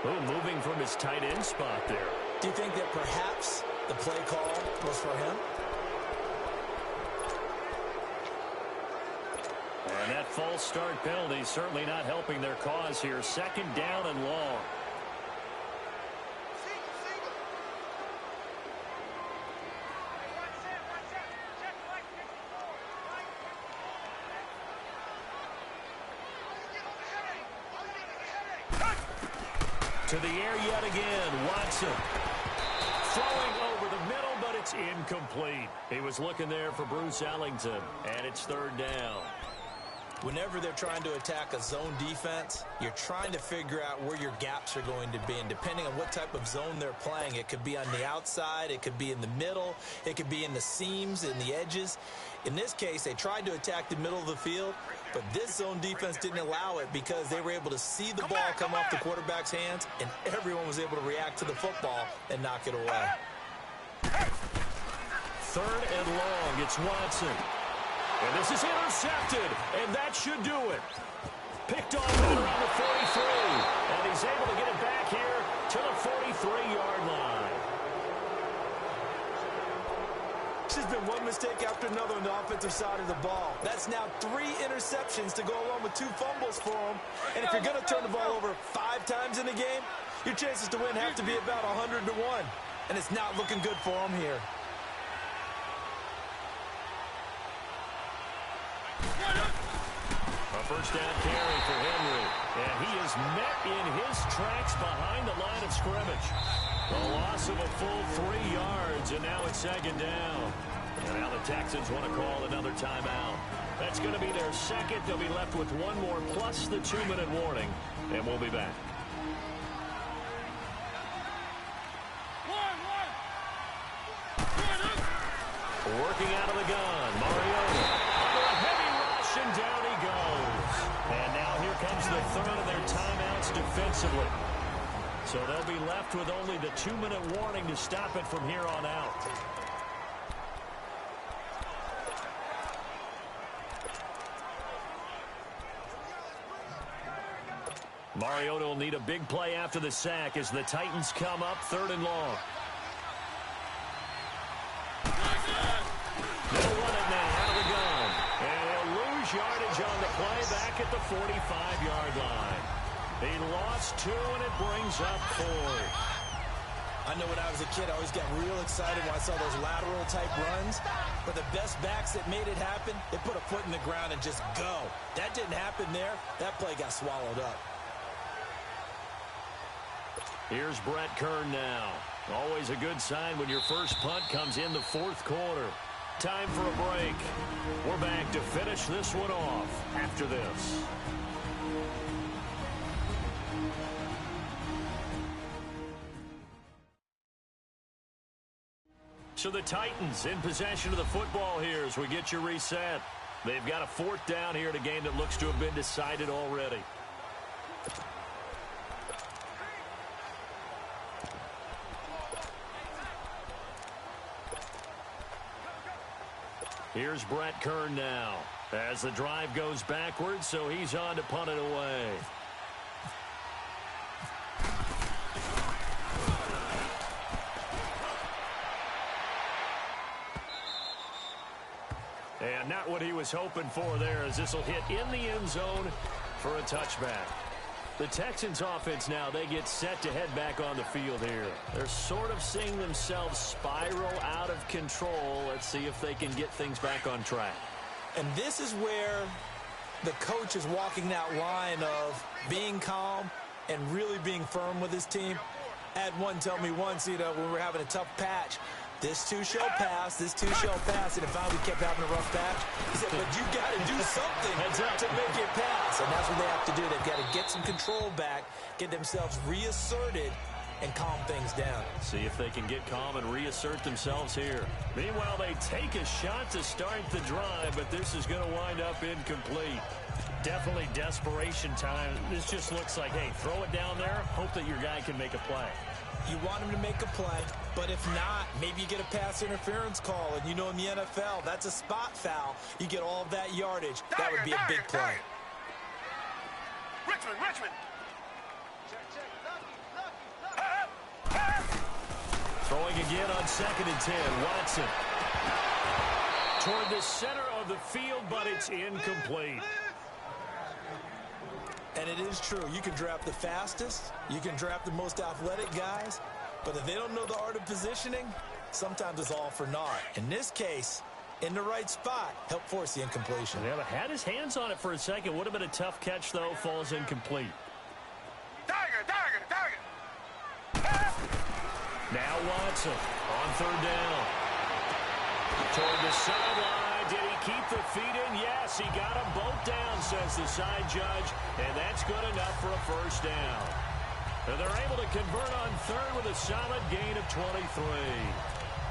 Oh, moving from his tight end spot there. Do you think that perhaps the play call was for him? And that false start penalty certainly not helping their cause here. 2nd down and long. To the air yet again, Watson. Throwing over the middle, but it's incomplete. He was looking there for Bruce Ellington, and it's 3rd down. Whenever they're trying to attack a zone defense, you're trying to figure out where your gaps are going to be. And depending on what type of zone they're playing, it could be on the outside, it could be in the middle, it could be in the seams, in the edges. In this case, they tried to attack the middle of the field, but this zone defense didn't allow it because they were able to see the ball come off the quarterback's hands, and everyone was able to react to the football and knock it away. 3rd and long, it's Watson. And this is intercepted, and that should do it. Picked off right around the 43, and he's able to get it back here to the 43-yard line. There's been one mistake after another on the offensive side of the ball. That's now 3 interceptions to go along with 2 fumbles for him. And if you're going to turn the ball over 5 times in the game, your chances to win have to be about 100 to 1. And it's not looking good for him here. A first down carry for Henry. And he is met in his tracks behind the line of scrimmage. A loss of a full 3 yards, and now it's 2nd down. And now the Texans want to call another timeout. That's going to be their 2nd. They'll be left with 1 more plus the 2-minute warning, and we'll be back. Working out of the gun, Mariota. Under a heavy rush, and down he goes. And now here comes the 3rd of their timeouts defensively. So they'll be left with only the 2-minute warning to stop it from here on out. Mariota will need a big play after the sack as the Titans come up 3rd and long. They'll run it now out of the gun. And he'll lose yardage on the play back at the 45-yard line. He lost 2, and it brings up 4th. I know when I was a kid, I always got real excited when I saw those lateral-type runs. But the best backs that made it happen, they put a foot in the ground and just go. That didn't happen there. That play got swallowed up. Here's Brett Kern now. Always a good sign when your first punt comes in the 4th quarter. Time for a break. We're back to finish this one off after this. So the Titans in possession of the football here as we get you reset. They've got a 4th down here in a game that looks to have been decided already. Here's Brett Kern now as the drive goes backwards, so he's on to punt it away. And not what he was hoping for there, as this will hit in the end zone for a touchback. The Texans offense now, they get set to head back on the field here. They're sort of seeing themselves spiral out of control. Let's see if they can get things back on track. And this is where the coach is walking that line of being calm and really being firm with his team. I had one tell me once, when we were having a tough patch, this too shall pass, this too shall pass, and if we kept having a rough patch, he said, but you got to do something to make it pass, and that's what they have to do. They've got to get some control back, get themselves reasserted, and calm things down. See if they can get calm and reassert themselves here. Meanwhile, they take a shot to start the drive, but this is going to wind up incomplete. Definitely desperation time. This just looks like, hey, throw it down there, hope that your guy can make a play. You want him to make a play, but if not, maybe you get a pass interference call, and in the NFL, that's a spot foul. You get all of that yardage. That would be a big play. Richmond. Throwing again on 2nd and 10. Watson toward the center of the field, but it's incomplete. And it is true. You can draft the fastest. You can draft the most athletic guys. But if they don't know the art of positioning, sometimes it's all for naught. In this case, in the right spot, help force the incompletion. Yeah, but had his hands on it for a second. Would have been a tough catch, though. Falls incomplete. Tiger. Now Watson on 3rd down. Toward the sideline. Did he keep the feet in? Yes, he got them both down, says the side judge, and that's good enough for a 1st down. And they're able to convert on 3rd with a solid gain of 23.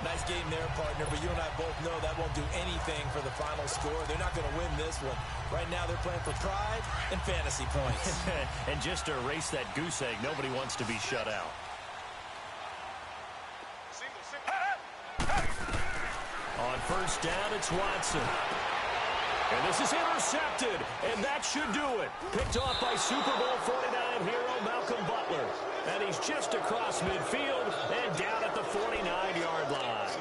Nice game there, partner, but you and I both know that won't do anything for the final score. They're not going to win this one. Right now they're playing for pride and fantasy points. And just to erase that goose egg, nobody wants to be shut out. On 1st down, it's Watson. And this is intercepted, and that should do it. Picked off by Super Bowl 49 hero Malcolm Butler. And he's just across midfield and down at the 49-yard line.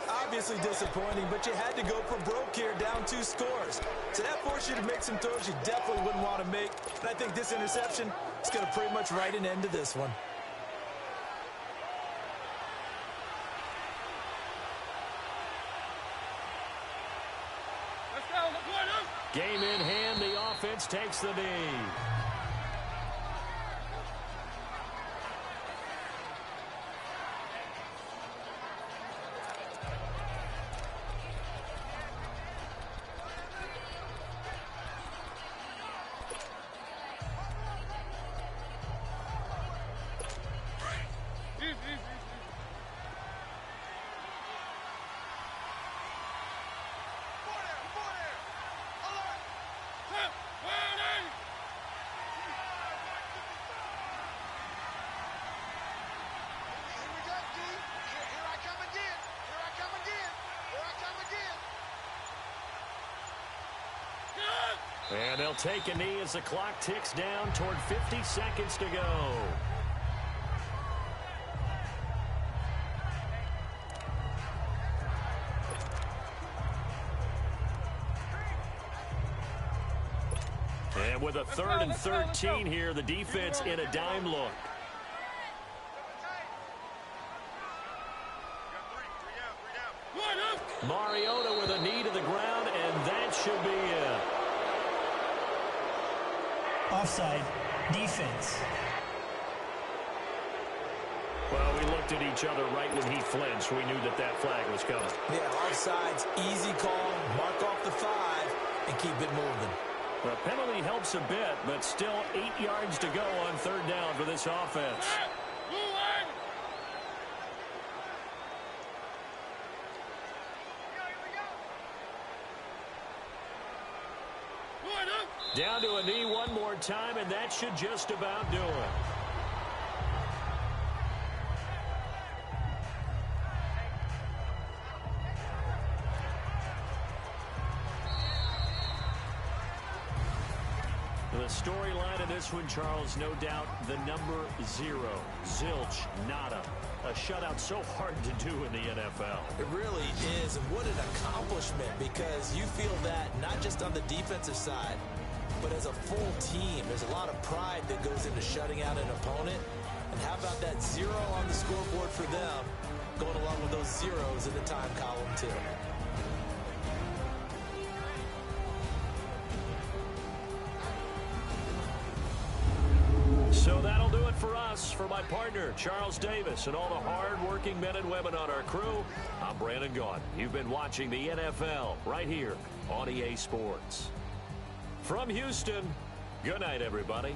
Obviously disappointing, but you had to go for broke here, down 2 scores. So that forced you to make some throws you definitely wouldn't want to make. And I think this interception is going to pretty much write an end to this one. Game in hand, the offense takes the knee. And they'll take a knee as the clock ticks down toward 50 seconds to go. And with a 3rd and 13 here, the defense in a dime look. Mariota with a knee to the ground, and that should be it. Offside. Defense. Well, we looked at each other right when he flinched. We knew that that flag was coming. Yeah, offsides, easy call, mark off the 5, and keep it moving. The penalty helps a bit, but still 8 yards to go on 3rd down for this offense. Down to a knee one more time, and that should just about do it. The storyline of this one, Charles, no doubt the number 0. Zilch, nada. A shutout so hard to do in the NFL. It really is, and what an accomplishment, because you feel that not just on the defensive side, but as a full team. There's a lot of pride that goes into shutting out an opponent. And how about that 0 on the scoreboard for them, going along with those zeros in the time column, too. So that'll do it for us. For my partner, Charles Davis, and all the hard-working men and women on our crew, I'm Brandon Gaudin. You've been watching the NFL right here on EA Sports. From Houston, good night, everybody.